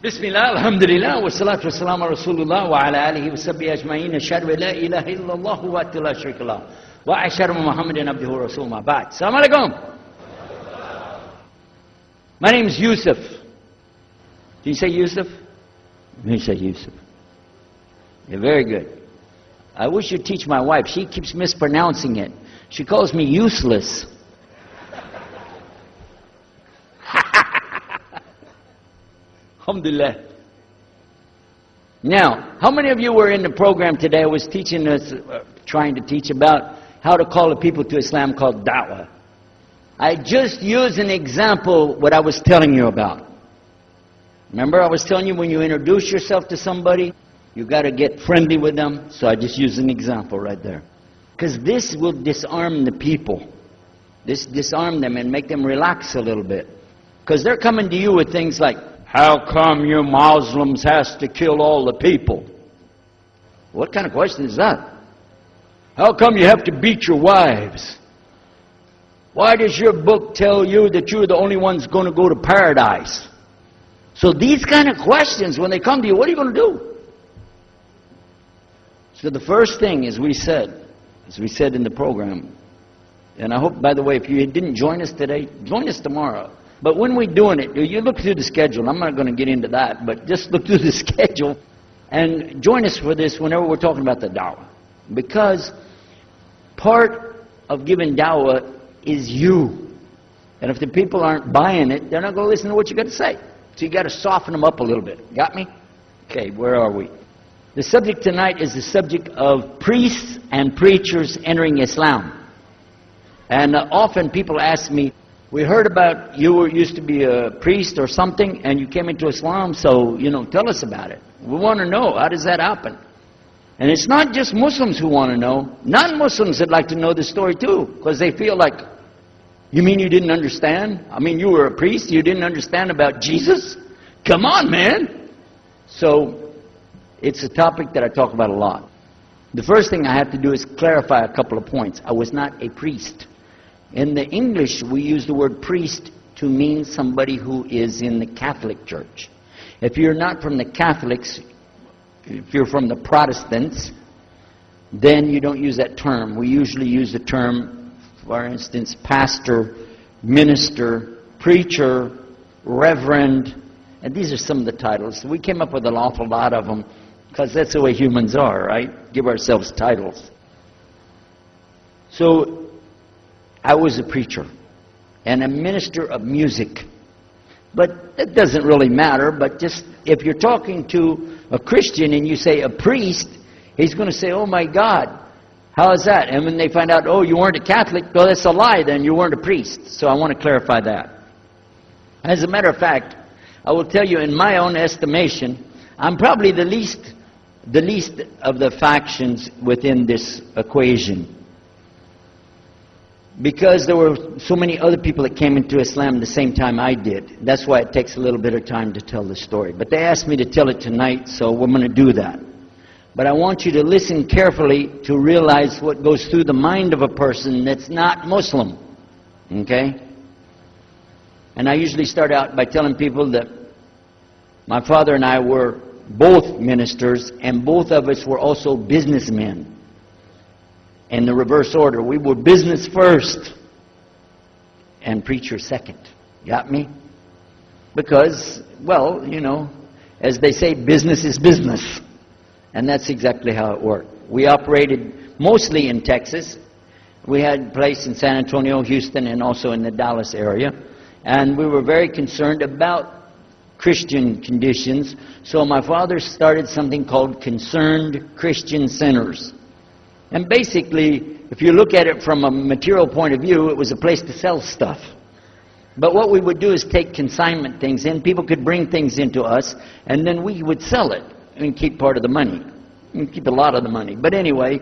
Bismillah, alhamdulillah, wa salatu wa salam ala rasulullah wa ala alihi wa sahbihi ajma'in, ashhadu an la ilaha illallah wa atuhu la sharika lah, wa ashhadu anna Muhammadan abduhu wa rasuluhu ma ba'd. Assalamu alaikum. My name is Yusuf. Do you say Yusuf? You say Yusuf. You're very good. I wish you'd teach my wife. She keeps mispronouncing it. She calls me useless. Alhamdulillah. Now, how many of you were in the program today? I was teaching us, trying to teach about how to call the people to Islam called da'wah. I just used an example what I was telling you about. Remember I was telling you when you introduce yourself to somebody, you got to get friendly with them. So I just used an example right there. Because this will disarm the people. This disarm them and make them relax a little bit. Because they're coming to you with things like, how come you Muslims has to kill all the people? What kind of question is that? How come you have to beat your wives? Why does your book tell you that you're the only ones going to go to paradise? So these kind of questions, when they come to you, what are you going to do? So the first thing, as we said in the program, and I hope, by the way, if you didn't join us today, join us tomorrow. But when we're doing it, you look through the schedule. I'm not going to get into that, but just look through the schedule and join us for this whenever we're talking about the da'wah. Because part of giving da'wah is you. And if the people aren't buying it, they're not going to listen to what you got to say. So you got to soften them up a little bit. Got me? Okay, where are we? The subject tonight is the subject of priests and preachers entering Islam. And often people ask me, we heard about you used to be a priest or something and you came into Islam, so, tell us about it. We want to know, how does that happen? And it's not just Muslims who want to know. Non-Muslims would like to know the story too, because they feel like, you mean you didn't understand? I mean, you were a priest, you didn't understand about Jesus? Come on, man! So, it's a topic that I talk about a lot. The first thing I have to do is clarify a couple of points. I was not a priest. In the English, we use the word priest to mean somebody who is in the Catholic Church. If you're not from the Catholics, if you're from the Protestants, then you don't use that term. We usually use the term, for instance, pastor, minister, preacher, reverend, and these are some of the titles. We came up with an awful lot of them because that's the way humans are, right? Give ourselves titles. So, I was a preacher and a minister of music. But that doesn't really matter, but just if you're talking to a Christian and you say a priest, he's going to say, oh my God, how is that? And when they find out, oh, you weren't a Catholic, well, that's a lie, then you weren't a priest. So I want to clarify that. As a matter of fact, I will tell you in my own estimation, I'm probably the least of the factions within this equation. Because there were so many other people that came into Islam at the same time I did. That's why it takes a little bit of time to tell the story. But they asked me to tell it tonight, so we're going to do that. But I want you to listen carefully to realize what goes through the mind of a person that's not Muslim. Okay? And I usually start out by telling people that my father and I were both ministers, and both of us were also businessmen. In the reverse order. We were business first and preacher second. Got me? Because, well, as they say, business is business. And that's exactly how it worked. We operated mostly in Texas. We had a place in San Antonio, Houston, and also in the Dallas area. And we were very concerned about Christian conditions. So my father started something called Concerned Christian Centers. And basically, if you look at it from a material point of view, it was a place to sell stuff. But what we would do is take consignment things in. People could bring things into us, and then we would sell it and keep part of the money. And keep a lot of the money. But anyway,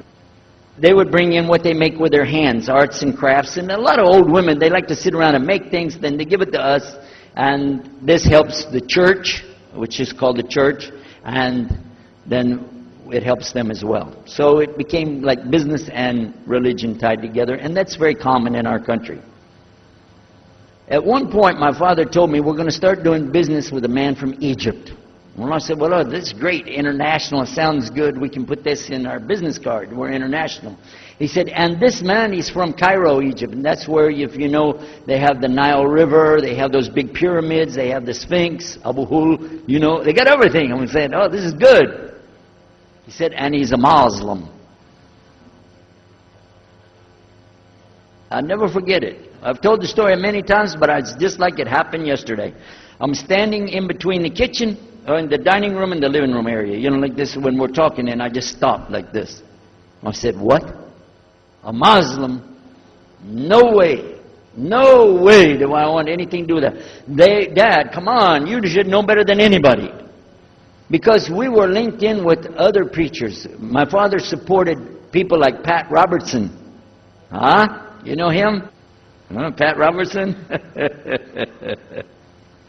they would bring in what they make with their hands, arts and crafts. And a lot of old women, they like to sit around and make things, then they give it to us. And this helps the church, which is called the church, and then it helps them as well. So it became like business and religion tied together, and that's very common in our country. At one point, my father told me, we're going to start doing business with a man from Egypt. Well, I said, well, oh, this is great. International sounds good. We can put this in our business card. We're international. He said, and this man, he's from Cairo, Egypt. And that's where, if you know, they have the Nile River. They have those big pyramids. They have the Sphinx, Abu Hul. You know, they got everything. I'm saying, oh, this is good. He said, and he's a Muslim. I'll never forget it. I've told the story many times, but it's just like it happened yesterday. I'm standing in between the kitchen, in the dining room and the living room area. You know, like this when we're talking, and I just stopped like this. I said, what? A Muslim? No way. No way do I want anything to do with that. Dad, come on, you should know better than anybody. Because we were linked in with other preachers. My father supported people like Pat Robertson. Huh? You know him? Pat Robertson?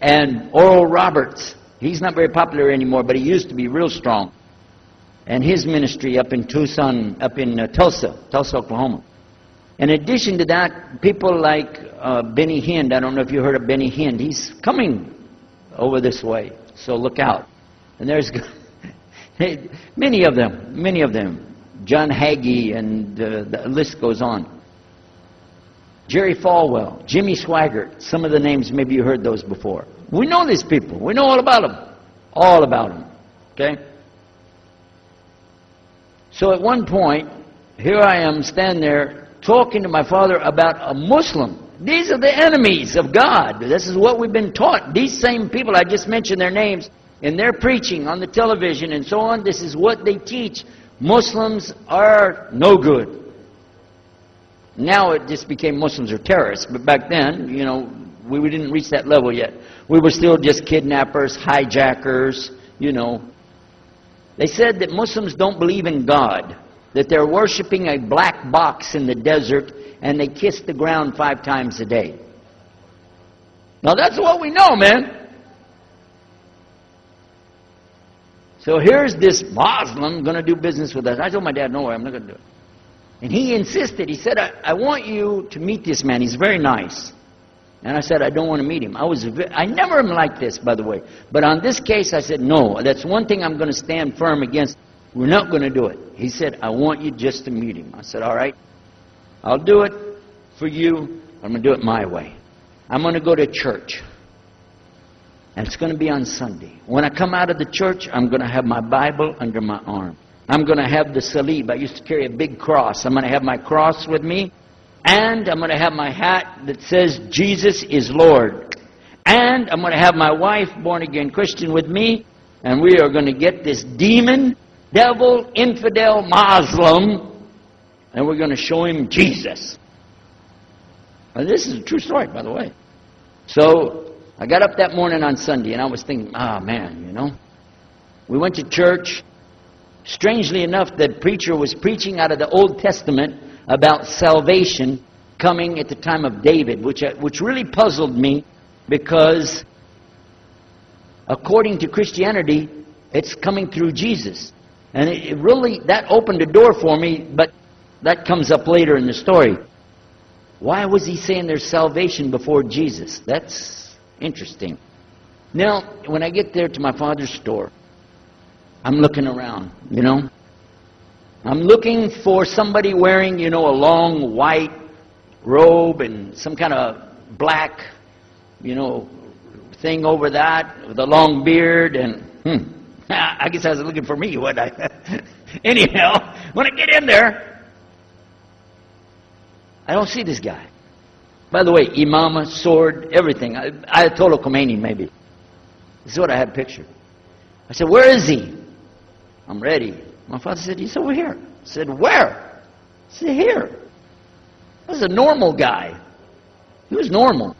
And Oral Roberts. He's not very popular anymore, but he used to be real strong. And his ministry up in Tulsa, Oklahoma. In addition to that, people like Benny Hinn. I don't know if you heard of Benny Hinn. He's coming over this way, so look out. And there's many of them. John Hagee, and the list goes on. Jerry Falwell, Jimmy Swaggart. Some of the names, maybe you heard those before. We know these people. We know all about them. All about them. Okay? So at one point, here I am standing there talking to my father about a Muslim. These are the enemies of God. This is what we've been taught. These same people, I just mentioned their names, in their preaching on the television and so on, this is what they teach. Muslims are no good. Now it just became Muslims are terrorists. But back then, you know, we didn't reach that level yet. We were still just kidnappers, hijackers, you know. They said that Muslims don't believe in God, that they're worshiping a black box in the desert, and they kiss the ground 5 times a day. Now that's what we know, man. So here's this Muslim going to do business with us. I told my dad, no way, I'm not going to do it. And he insisted. He said, I want you to meet this man. He's very nice. And I said, I don't want to meet him. I never am like this, by the way. But on this case, I said, no, that's one thing I'm going to stand firm against. We're not going to do it. He said, I want you just to meet him. I said, all right, I'll do it for you. I'm going to do it my way. I'm going to go to church. And it's going to be on Sunday. When I come out of the church, I'm going to have my Bible under my arm. I'm going to have the salib. I used to carry a big cross. I'm going to have my cross with me. And I'm going to have my hat that says, Jesus is Lord. And I'm going to have my wife, born-again Christian, with me. And we are going to get this demon, devil, infidel, Muslim. And we're going to show him Jesus. And this is a true story, by the way. So I got up that morning on Sunday, and I was thinking, man, you know. We went to church. Strangely enough, the preacher was preaching out of the Old Testament about salvation coming at the time of David, which really puzzled me, because according to Christianity, it's coming through Jesus. And it really, that opened a door for me, but that comes up later in the story. Why was he saying there's salvation before Jesus? That's interesting. Now, when I get there to my father's store, I'm looking around, you know. I'm looking for somebody wearing, you know, a long white robe and some kind of black, you know, thing over that with a long beard. And I guess I was looking for me, wasn't I? Anyhow, when I get in there, I don't see this guy. By the way, imama, sword, everything. Ayatollah Khomeini, maybe. This is what I had pictured. I said, where is he? I'm ready. My father said, he's over here. I said, where? I said, here. This is a normal guy. He was normal.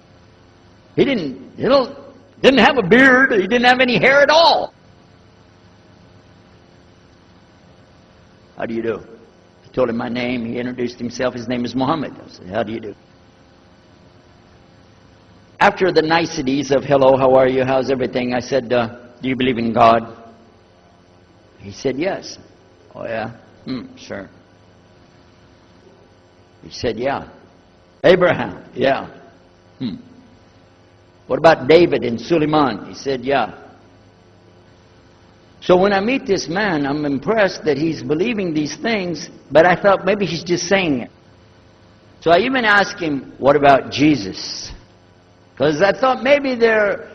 He didn't have a beard. He didn't have any hair at all. How do you do? I told him my name. He introduced himself. His name is Muhammad. I said, how do you do? After the niceties of hello, how are you, how's everything, I said, do you believe in God? He said, yes. Oh, yeah? Sure. He said, yeah. Abraham? Yeah. What about David and Suleiman? He said, yeah. So when I meet this man, I'm impressed that he's believing these things, but I thought maybe he's just saying it. So I even asked him, what about Jesus? Because I thought maybe they're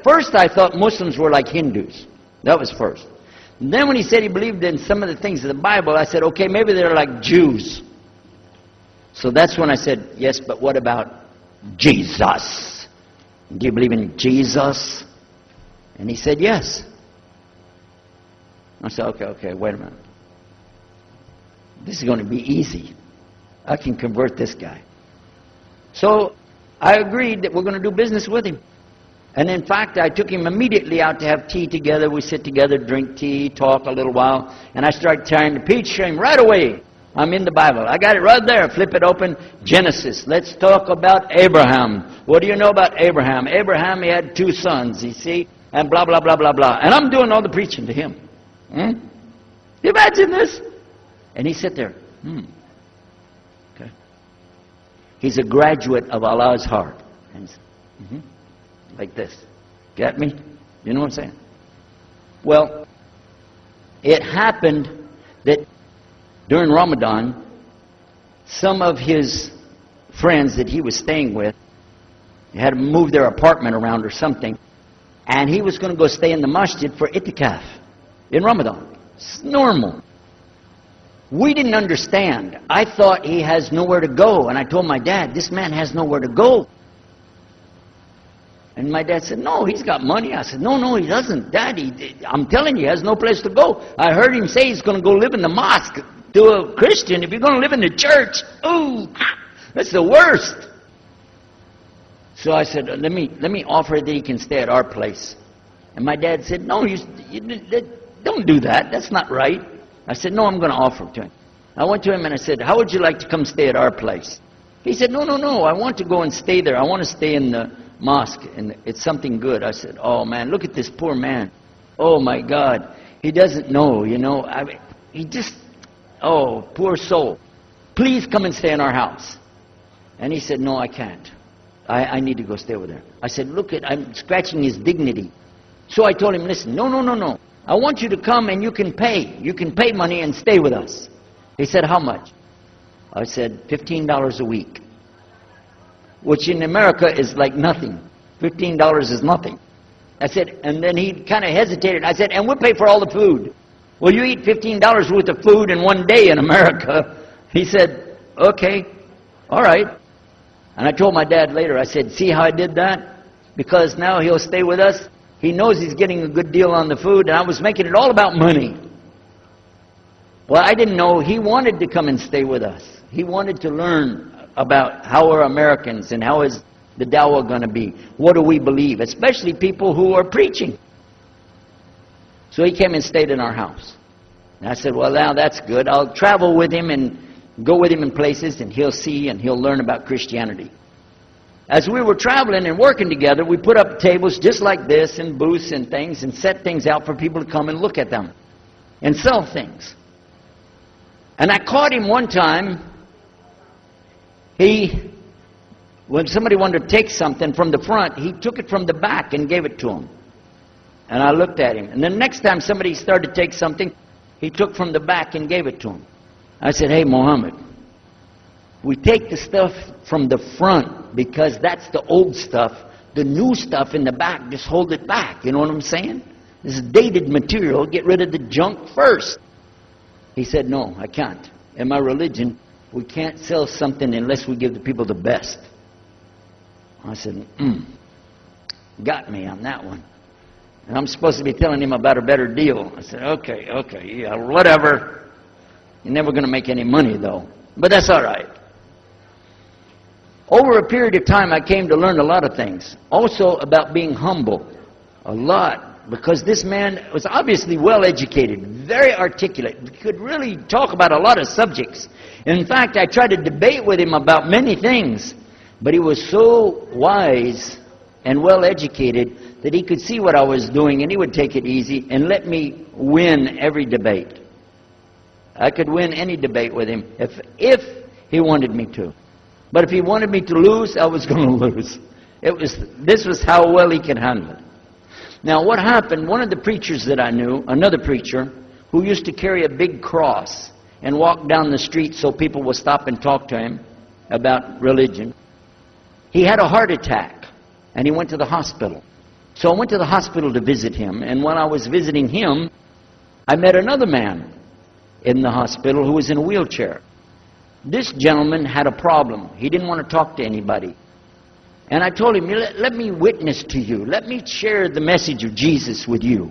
first I thought Muslims were like Hindus. That was first. And then when he said he believed in some of the things of the Bible, I said, okay, maybe they're like Jews. So that's when I said, yes, but what about Jesus? Do you believe in Jesus? And he said, yes. I said, okay, wait a minute. This is going to be easy. I can convert this guy. So I agreed that we're going to do business with him. And in fact, I took him immediately out to have tea together. We sit together, drink tea, talk a little while. And I started trying to teach him right away. I'm in the Bible. I got it right there. Flip it open. Genesis. Let's talk about Abraham. What do you know about Abraham? Abraham, he had 2 sons, you see. And blah, blah, blah, blah, blah. And I'm doing all the preaching to him. You imagine this? And he sat there. Okay. He's a graduate of Allah's heart. And he's, like this. Get me? You know what I'm saying? Well, it happened that during Ramadan, some of his friends that he was staying with had to move their apartment around or something, and he was going to go stay in the masjid for itikaf in Ramadan. It's normal. We didn't understand. I thought he has nowhere to go, and I told my dad, this man has nowhere to go. And my dad said, no, he's got money. I said, no, he doesn't. Daddy, I'm telling you, he has no place to go. I heard him say he's going to go live in the mosque. To a Christian, if you're going to live in the church, ooh, that's the worst. So I said, let me offer that he can stay at our place. And my dad said, no, you don't do that. That's not right. I said, no, I'm going to offer it to him. I went to him and I said, how would you like to come stay at our place? He said, no, I want to go and stay there. I want to stay in the mosque, and it's something good. I said, oh man, look at this poor man. Oh my God, he doesn't know, he just, oh, poor soul. Please come and stay in our house. And he said, no, I can't. I need to go stay over there. I said, look, I'm scratching his dignity. So I told him, listen, no. I want you to come and you can pay. You can pay money and stay with us. He said, how much? I said, $15 a week. Which in America is like nothing. $15 is nothing. I said, and then he kind of hesitated. I said, and we'll pay for all the food. Well, you eat $15 worth of food in one day in America. He said, okay, all right. And I told my dad later, I said, see how I did that? Because now he'll stay with us. He knows he's getting a good deal on the food, and I was making it all about money. Well, I didn't know he wanted to come and stay with us. He wanted to learn about how are Americans and how is the dawah going to be. What do we believe? Especially people who are preaching. So he came and stayed in our house. And I said, well, now that's good. I'll travel with him and go with him in places, and he'll see and he'll learn about Christianity. As we were traveling and working together, we put up tables just like this and booths and things and set things out for people to come and look at them and sell things. And I caught him one time. When somebody wanted to take something from the front, he took it from the back and gave it to him. And I looked at him. And the next time somebody started to take something, he took from the back and gave it to him. I said, hey, Muhammad, we take the stuff from the front because that's the old stuff. The new stuff in the back, just hold it back. You know what I'm saying? This is dated material. Get rid of the junk first. He said, no, I can't. In my religion, we can't sell something unless we give the people the best. I said, got me on that one. And I'm supposed to be telling him about a better deal. I said, okay, yeah, whatever. You're never going to make any money, though. But that's all right. Over a period of time, I came to learn a lot of things. Also about being humble. A lot. Because this man was obviously well educated, very articulate, could really talk about a lot of subjects. In fact, I tried to debate with him about many things, but he was so wise and well educated that he could see what I was doing, and he would take it easy and let me win every debate. I could win any debate with him if he wanted me to. But if he wanted me to lose, I was going to lose. This was how well he could handle it. Now what happened, one of the preachers that I knew, another preacher, who used to carry a big cross and walk down the street so people would stop and talk to him about religion, he had a heart attack and he went to the hospital. So I went to the hospital to visit him, and while I was visiting him, I met another man in the hospital who was in a wheelchair. This gentleman had a problem. He didn't want to talk to anybody. And I told him, let me witness to you. Let me share the message of Jesus with you.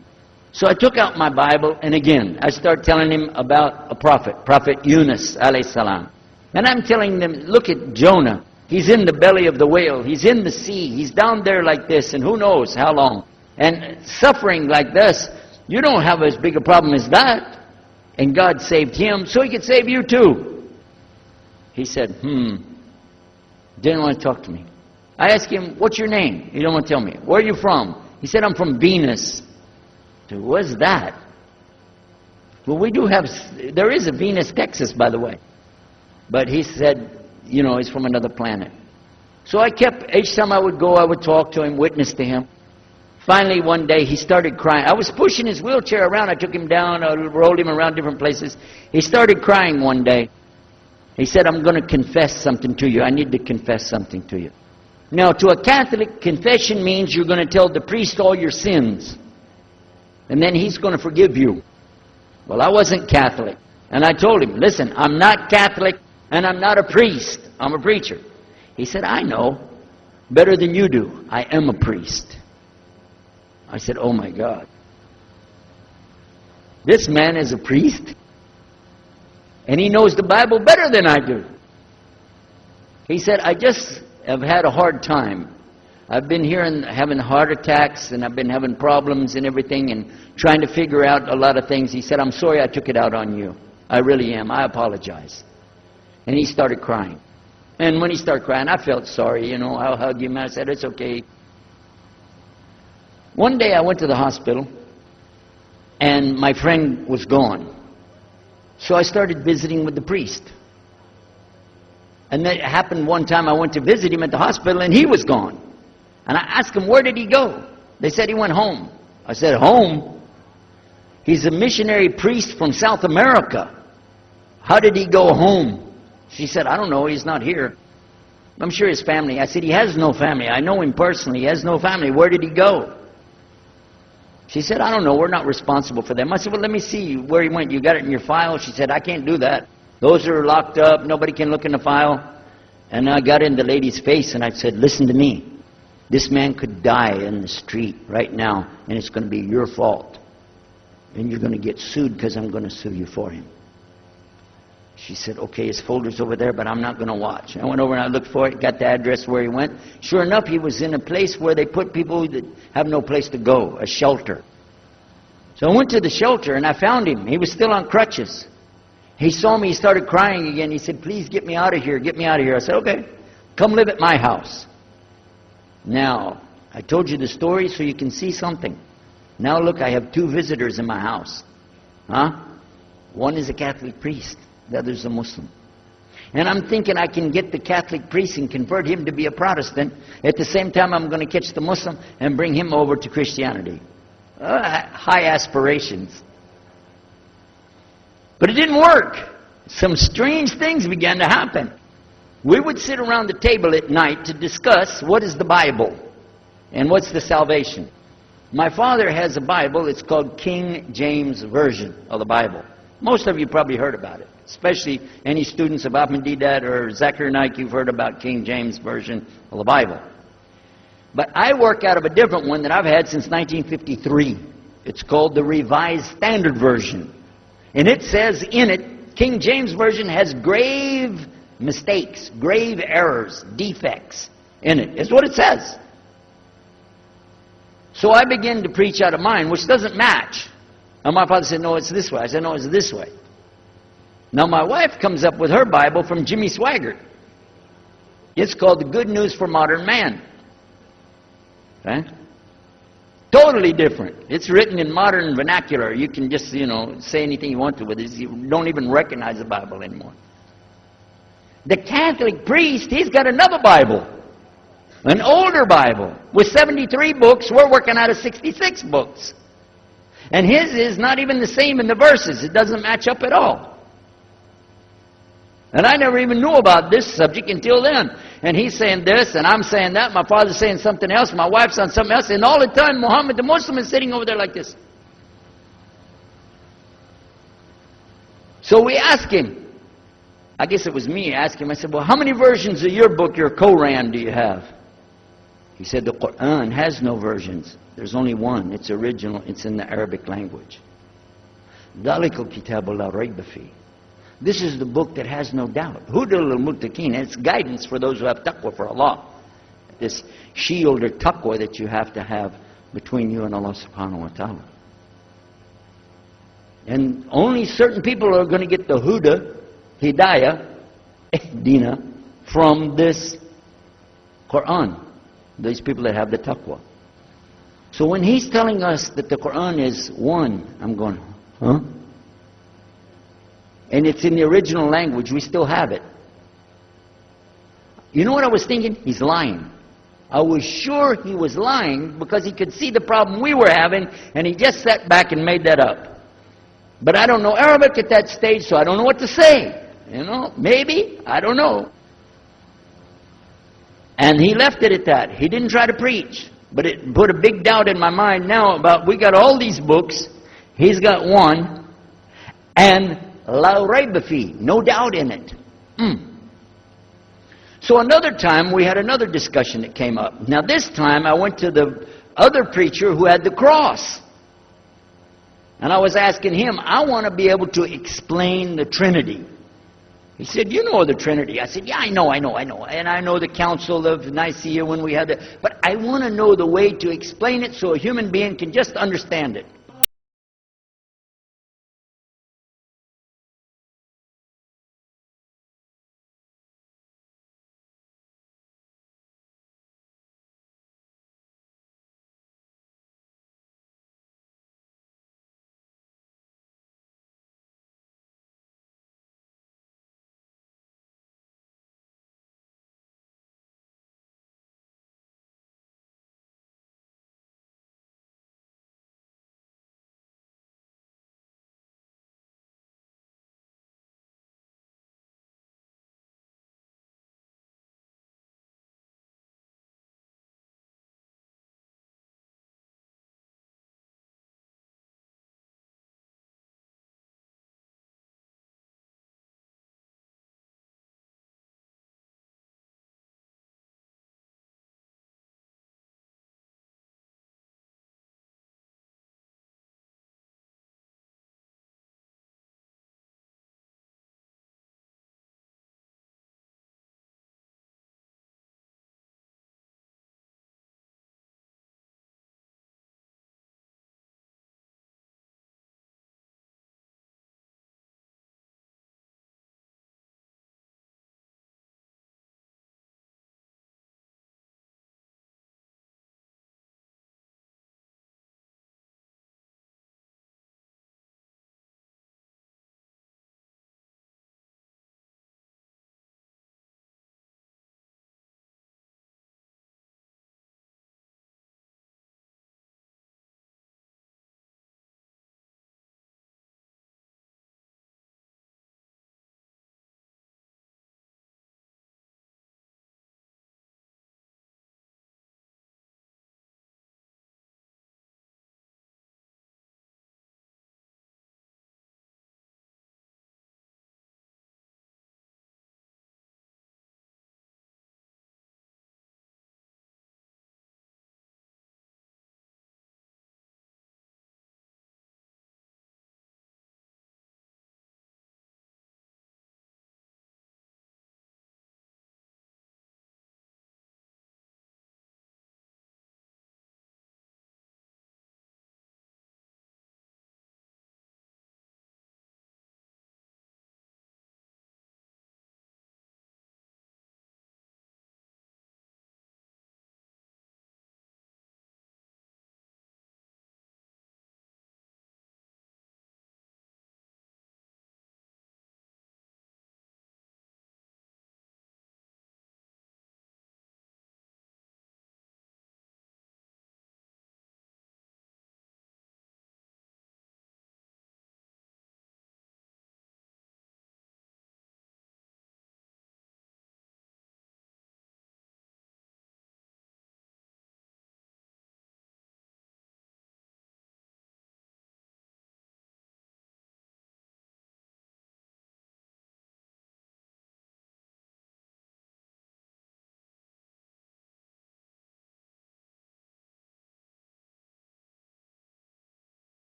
So I took out my Bible, and again, I started telling him about a prophet, Prophet Yunus, alayhi salam. And I'm telling them, look at Jonah. He's in the belly of the whale. He's in the sea. He's down there like this, and who knows how long. And suffering like this, you don't have as big a problem as that. And God saved him, so he could save you too. He said, didn't want to talk to me. I asked him, what's your name? He didn't want to tell me. Where are you from? He said, I'm from Venus. I said, what's that? Well, we do have, there is a Venus, Texas, by the way. But he said, you know, he's from another planet. So I kept, each time I would go, I would talk to him, witness to him. Finally, one day, he started crying. I was pushing his wheelchair around. I took him down, I rolled him around different places. He started crying one day. He said, I'm going to confess something to you. I need to confess something to you. Now, to a Catholic, confession means you're going to tell the priest all your sins. And then he's going to forgive you. Well, I wasn't Catholic. And I told him, listen, I'm not Catholic and I'm not a priest. I'm a preacher. He said, I know. Better than you do. I am a priest. I said, oh my God. This man is a priest? And he knows the Bible better than I do. He said, I just have had a hard time. I've been here and having heart attacks, and I've been having problems and everything, and trying to figure out a lot of things. He said, I'm sorry I took it out on you. I really am. I apologize. And he started crying. And when he started crying, I felt sorry, you know. I'll hug him. I said, it's okay. One day I went to the hospital, and my friend was gone. So I started visiting with the priest. And that happened one time. I went to visit him at the hospital, and he was gone. And I asked him, where did he go? They said he went home. I said, home? He's a missionary priest from South America. How did he go home? She said, I don't know. He's not here. I'm sure his family. I said, he has no family. I know him personally. He has no family. Where did he go? She said, I don't know. We're not responsible for them. I said, well, let me see where he went. You got it in your file? She said, I can't do that. Those are locked up. Nobody can look in the file. And I got in the lady's face and I said, listen to me. This man could die in the street right now, and it's going to be your fault. And you're going to get sued because I'm going to sue you for him. She said, okay, his folder's over there, but I'm not going to watch. I went over and I looked for it, got the address where he went. Sure enough, he was in a place where they put people that have no place to go, a shelter. So I went to the shelter and I found him. He was still on crutches. He saw me, he started crying again. He said, please get me out of here, get me out of here. I said, okay, come live at my house. Now, I told you the story so you can see something. Now look, I have 2 visitors in my house. One is a Catholic priest. The other is a Muslim. And I'm thinking I can get the Catholic priest and convert him to be a Protestant. At the same time, I'm going to catch the Muslim and bring him over to Christianity. High aspirations. But it didn't work. Some strange things began to happen. We would sit around the table at night to discuss what is the Bible and what's the salvation. My father has a Bible. It's called King James Version of the Bible. Most of you probably heard about it, especially any students of Ahmadiyya or Zakir Naik. You've heard about King James Version of the Bible. But I work out of a different one that I've had since 1953. It's called the Revised Standard Version. And it says in it, King James Version has grave mistakes, grave errors, defects in it. It's what it says. So I began to preach out of mine, which doesn't match. And my father said, no, it's this way. I said, no, it's this way. Now my wife comes up with her Bible from Jimmy Swaggart. It's called The Good News for Modern Man. Okay? Totally different. It's written in modern vernacular. You can just, say anything you want to with it. You don't even recognize the Bible anymore. The Catholic priest, he's got another Bible. An older Bible with 73 books. We're working out of 66 books. And his is not even the same in the verses. It doesn't match up at all. And I never even knew about this subject until then. And he's saying this, and I'm saying that. My father's saying something else. My wife's saying something else. And all the time, Muhammad, the Muslim, is sitting over there like this. So we asked him. I guess it was me. I asked him. I said, well, how many versions of your book, your Quran, do you have? He said, the Quran has no versions. There's only one. It's original. It's in the Arabic language. ذَلِكَ الْكِتَابُ لَا رَيْبَ فِيهِ. This is the book that has no doubt. Huda lil-muttaqin. It's guidance for those who have taqwa for Allah. This shield or taqwa that you have to have between you and Allah subhanahu wa ta'ala. And only certain people are going to get the huda, hidayah, ihdina, from this Quran. These people that have the taqwa. So when he's telling us that the Quran is one, I'm going, huh? And it's in the original language, we still have it. You know what I was thinking? He's lying. I was sure he was lying because he could see the problem we were having, and he just sat back and made that up. But I don't know Arabic at that stage, so I don't know what to say. You know, maybe, I don't know. And he left it at that. He didn't try to preach. But it put a big doubt in my mind now about, we got all these books, he's got one, and la rayba fi, no doubt in it. So another time we had another discussion that came up. Now this time I went to the other preacher who had the cross. And I was asking him, I want to be able to explain the Trinity. He said, you know the Trinity. I said, yeah, I know. And I know the Council of Nicaea when we had it. But I want to know the way to explain it so a human being can just understand it.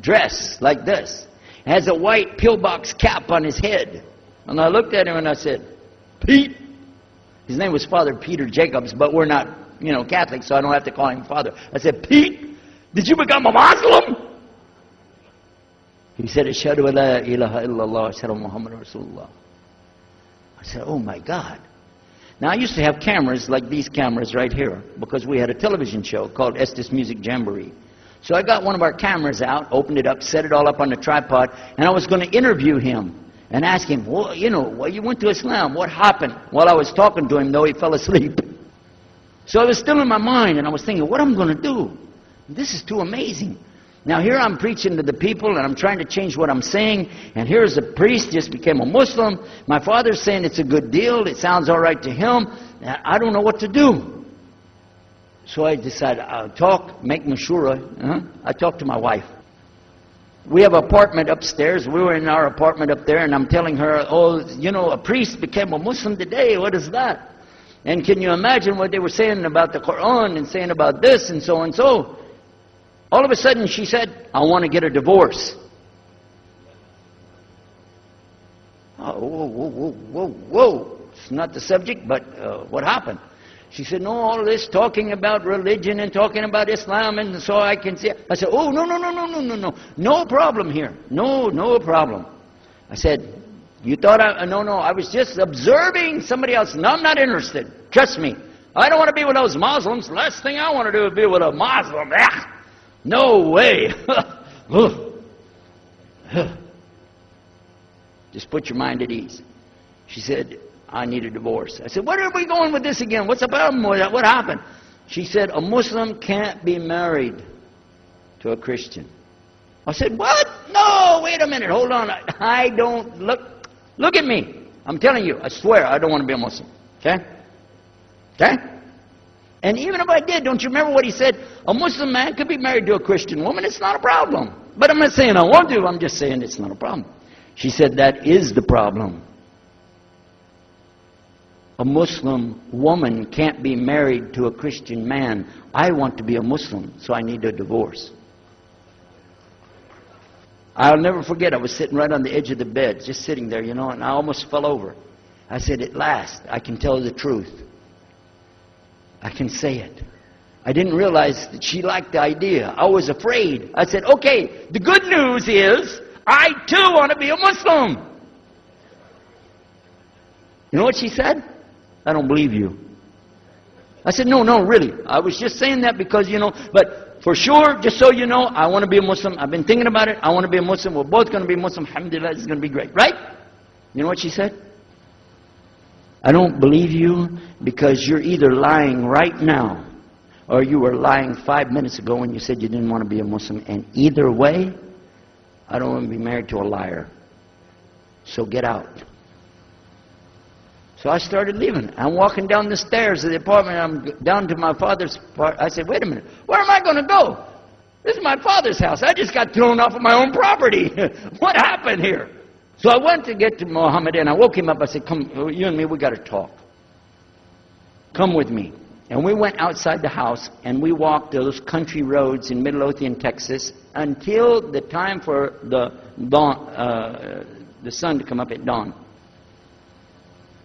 dress like this. Has a white pillbox cap on his head. And I looked at him and I said, Pete. His name was Father Peter Jacobs, but we're not, Catholic, so I don't have to call him Father. I said, Pete, did you become a Muslim? He said, Ashhadu an la ilaha illallah, Ashhadu Muhammad Rasulullah. I said, oh my God. Now I used to have cameras like these cameras right here, because we had a television show called Estes Music Jamboree. So I got one of our cameras out, opened it up, set it all up on the tripod, and I was going to interview him and ask him, well, you went to Islam, what happened? While I was talking to him, though, he fell asleep. So it was still in my mind, and I was thinking, what am I going to do? This is too amazing. Now here I'm preaching to the people, and I'm trying to change what I'm saying, and here's a priest, just became a Muslim. My father's saying it's a good deal, it sounds all right to him, and I don't know what to do. So I decided, I'll talk, make mashura. I talked to my wife. We have an apartment upstairs. We were in our apartment up there, and I'm telling her, oh, a priest became a Muslim today. What is that? And can you imagine what they were saying about the Quran and saying about this and so and so? All of a sudden, she said, I want to get a divorce. Oh, whoa. It's not the subject, but what happened? She said, no, all this talking about religion and talking about Islam, and so I can see. I said, oh, no. No problem here. No problem. I said, you thought no, I was just observing somebody else. No, I'm not interested. Trust me. I don't want to be with those Muslims. The last thing I want to do is be with a Muslim. No way. Just put your mind at ease. She said, I need a divorce. I said, where are we going with this again? What's the problem with that? What happened? She said, a Muslim can't be married to a Christian. I said, what? No, wait a minute. Hold on. I don't look at me. I'm telling you, I swear, I don't want to be a Muslim. Okay? Okay? And even if I did, don't you remember what he said? A Muslim man could be married to a Christian woman. It's not a problem. But I'm not saying I want to. I'm just saying it's not a problem. She said, that is the problem. A Muslim woman can't be married to a Christian man. I want to be a Muslim, so I need a divorce. I'll never forget, I was sitting right on the edge of the bed, just sitting there, and I almost fell over. I said, at last, I can tell the truth. I can say it. I didn't realize that she liked the idea. I was afraid. I said, okay, the good news is, I too want to be a Muslim. You know what she said? I don't believe you. I said, no, really. I was just saying that because, but for sure, just so you know, I want to be a Muslim. I've been thinking about it. I want to be a Muslim. We're both going to be Muslim. Alhamdulillah, it's going to be great. Right? You know what she said? I don't believe you because you're either lying right now or you were lying 5 minutes ago when you said you didn't want to be a Muslim. And either way, I don't want to be married to a liar. So get out. So I started leaving. I'm walking down the stairs of the apartment. I'm down to my father's part. I said, wait a minute. Where am I going to go? This is my father's house. I just got thrown off of my own property. What happened here? So I went to get to Muhammad and I woke him up. I said, come, you and me, we got to talk. Come with me. And we went outside the house and we walked those country roads in Midlothian, Texas until the time for the dawn, the sun to come up at dawn.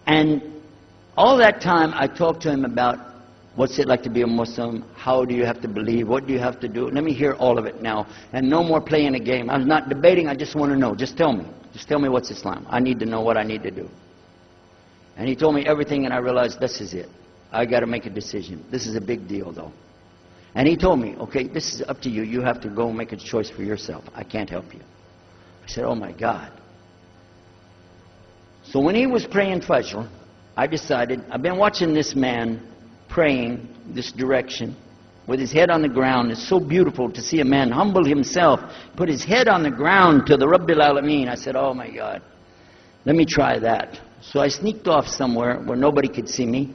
And all that time, I talked to him about what's it like to be a Muslim, how do you have to believe, what do you have to do. Let me hear all of it now. And no more playing a game. I'm not debating, I just want to know. Just tell me. Just tell me what's Islam. I need to know what I need to do. And he told me everything, and I realized this is it. I got to make a decision. This is a big deal, though. And he told me, okay, this is up to you. You have to go make a choice for yourself. I can't help you. I said, oh my God. So when he was praying Fajr, I decided, I've been watching this man praying this direction with his head on the ground. It's so beautiful to see a man humble himself, put his head on the ground to the Rabbil Alameen. I said, oh my God, let me try that. So I sneaked off somewhere where nobody could see me,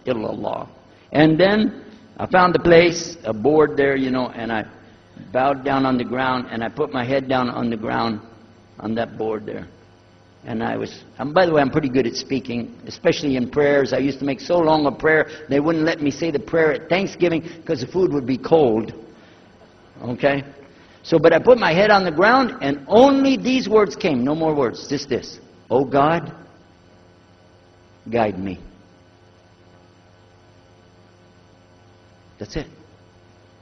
illallah. And then I found a place, a board there, and I bowed down on the ground and I put my head down on the ground on that board there. And by the way, I'm pretty good at speaking, especially in prayers. I used to make so long a prayer, they wouldn't let me say the prayer at Thanksgiving because the food would be cold. Okay? So, but I put my head on the ground and only these words came. No more words. Just this. Oh God, guide me. That's it.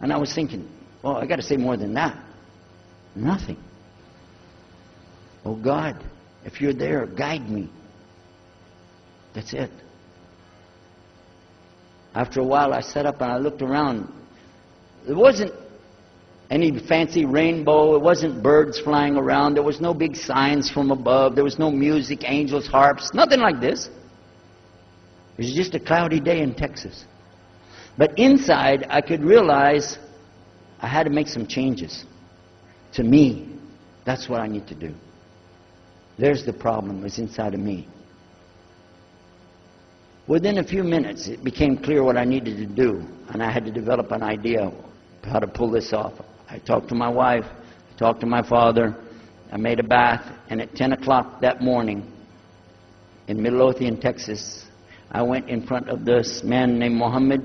And I was thinking, well, I got to say more than that. Nothing. Oh God, if you're there, guide me. That's it. After a while, I sat up and I looked around. There wasn't any fancy rainbow. It wasn't birds flying around. There was no big signs from above. There was no music, angels, harps, nothing like this. It was just a cloudy day in Texas. But inside, I could realize I had to make some changes. To me, that's what I need to do. There's the problem. It's inside of me. Within a few minutes, it became clear what I needed to do, and I had to develop an idea of how to pull this off. I talked to my wife, I talked to my father, I made a bath, and at 10 o'clock that morning, in Midlothian, Texas, I went in front of this man named Muhammad,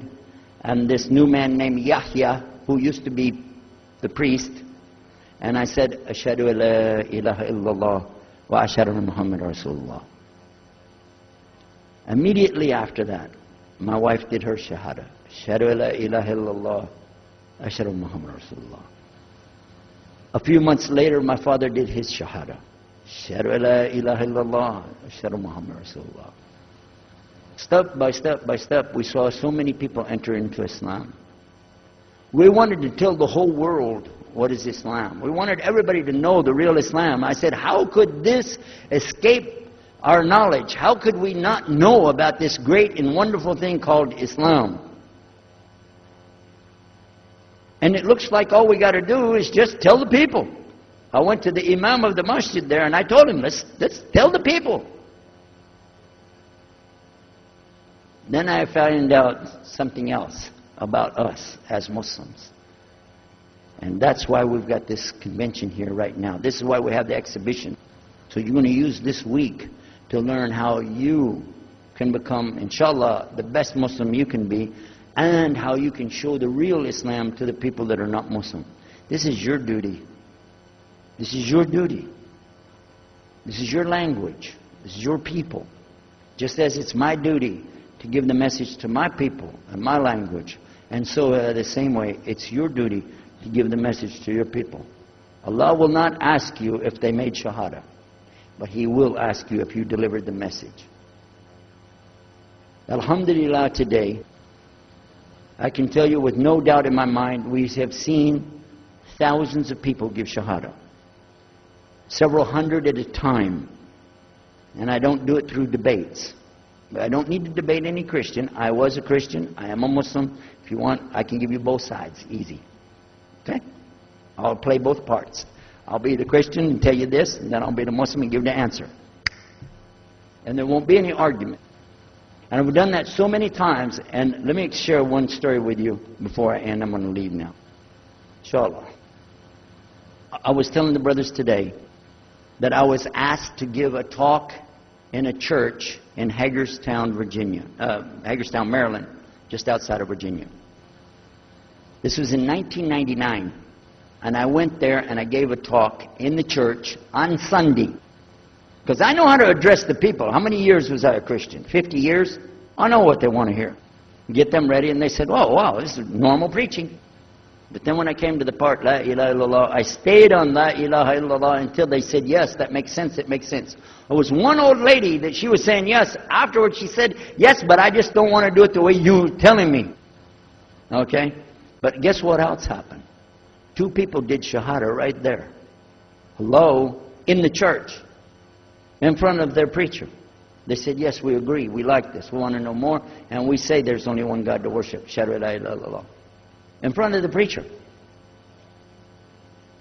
and this new man named Yahya, who used to be the priest, and I said, Ashhadu an la ilaha illallah wa ashhadu anna Muhammad Rasulullah. Immediately after that, my wife did her shahada. Ashhadu an la ilaha illallah, ashhadu anna Muhammad Rasulullah. A few months later, my father did his shahada. Ashhadu an la ilaha illallah, ashhadu anna Muhammad Rasulullah. Step by step by step, we saw so many people enter into Islam. We wanted to tell the whole world what is Islam. We wanted everybody to know the real Islam. I said, how could this escape our knowledge? How could we not know about this great and wonderful thing called Islam? And it looks like all we got to do is just tell the people. I went to the imam of the masjid there and I told him, let's tell the people. Then I found out something else about us as Muslims. And that's why we've got this convention here right now. This is why we have the exhibition. So you're going to use this week to learn how you can become, inshallah, the best Muslim you can be, and how you can show the real Islam to the people that are not Muslim. This is your duty. This is your duty. This is your language. This is your people. Just as it's my duty to give the message to my people and my language. And so the same way, it's your duty to give the message to your people. Allah will not ask you if they made shahada, but He will ask you if you delivered the message. Alhamdulillah, today, I can tell you with no doubt in my mind, we have seen thousands of people give shahada. Several hundred at a time. And I don't do it through debates. But I don't need to debate any Christian. I was a Christian. I am a Muslim. If you want, I can give you both sides. Easy. Okay? I'll play both parts. I'll be the Christian and tell you this, and then I'll be the Muslim and give the answer. And there won't be any argument. And I've done that so many times. And let me share one story with you before I end. I'm going to leave now. Inshallah. I was telling the brothers today that I was asked to give a talk in a church in Hagerstown, Maryland, just outside of Virginia. This was in 1999. And I went there and I gave a talk in the church on Sunday. Because I know how to address the people. How many years was I a Christian? 50 years? I know what they want to hear. Get them ready, and they said, oh, wow, this is normal preaching. But then when I came to the part, La ilaha illallah, I stayed on La ilaha illallah until they said, yes, that makes sense, it makes sense. There was one old lady that she was saying yes. Afterwards she said, yes, but I just don't want to do it the way you're telling me. Okay? But guess what else happened? 2 people did shahada right there. Hello? In the church. In front of their preacher. They said, yes, we agree. We like this. We want to know more. And we say there's only one God to worship. Shahadu la ilaha illallah. In front of the preacher.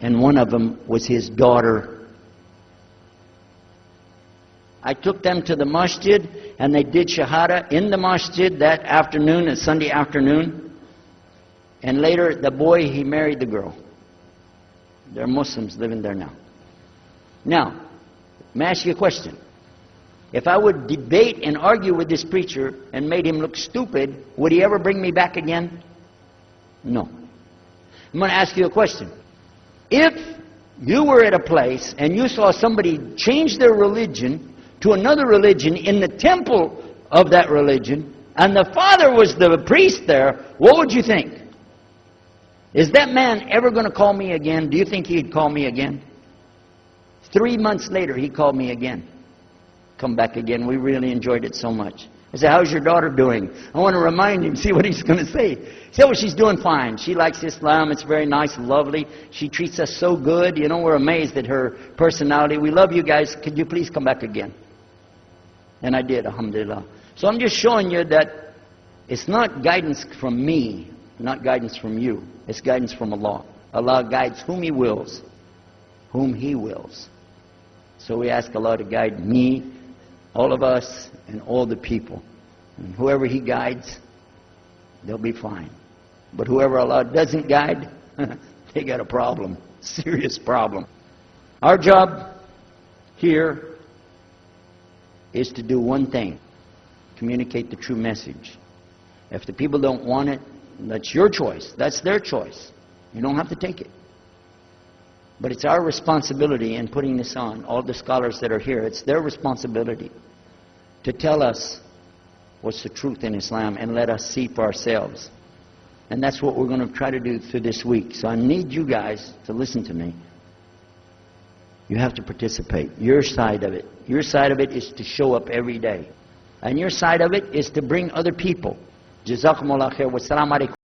And one of them was his daughter. I took them to the masjid and they did shahada in the masjid that afternoon, a Sunday afternoon. And later the boy, he married the girl. They're Muslims living there now. Now, let me ask you a question. If I would debate and argue with this preacher and made him look stupid, would he ever bring me back again? No. I'm going to ask you a question. If you were at a place and you saw somebody change their religion to another religion in the temple of that religion, and the father was the priest there, what would you think? Is that man ever going to call me again? Do you think he'd call me again? 3 months later, he called me again. Come back again. We really enjoyed it so much. I said, how's your daughter doing? I want to remind him, see what he's going to say. He said, well, she's doing fine. She likes Islam. It's very nice, lovely. She treats us so good. You know, we're amazed at her personality. We love you guys. Could you please come back again? And I did, alhamdulillah. So I'm just showing you that it's not guidance from me, not guidance from you. It's guidance from Allah. Allah guides whom He wills. Whom He wills. So we ask Allah to guide me, all of us, and all the people. And whoever He guides, they'll be fine. But whoever Allah doesn't guide, they got a problem. Serious problem. Our job here is to do one thing. Communicate the true message. If the people don't want it, that's your choice. That's their choice. You don't have to take it. But it's our responsibility in putting this on, all the scholars that are here, it's their responsibility to tell us what's the truth in Islam and let us see for ourselves. And that's what we're going to try to do through this week. So I need you guys to listen to me. You have to participate. Your side of it. Your side of it is to show up every day. And your side of it is to bring other people. Jazakumullah khair. Wassalamu alaikum.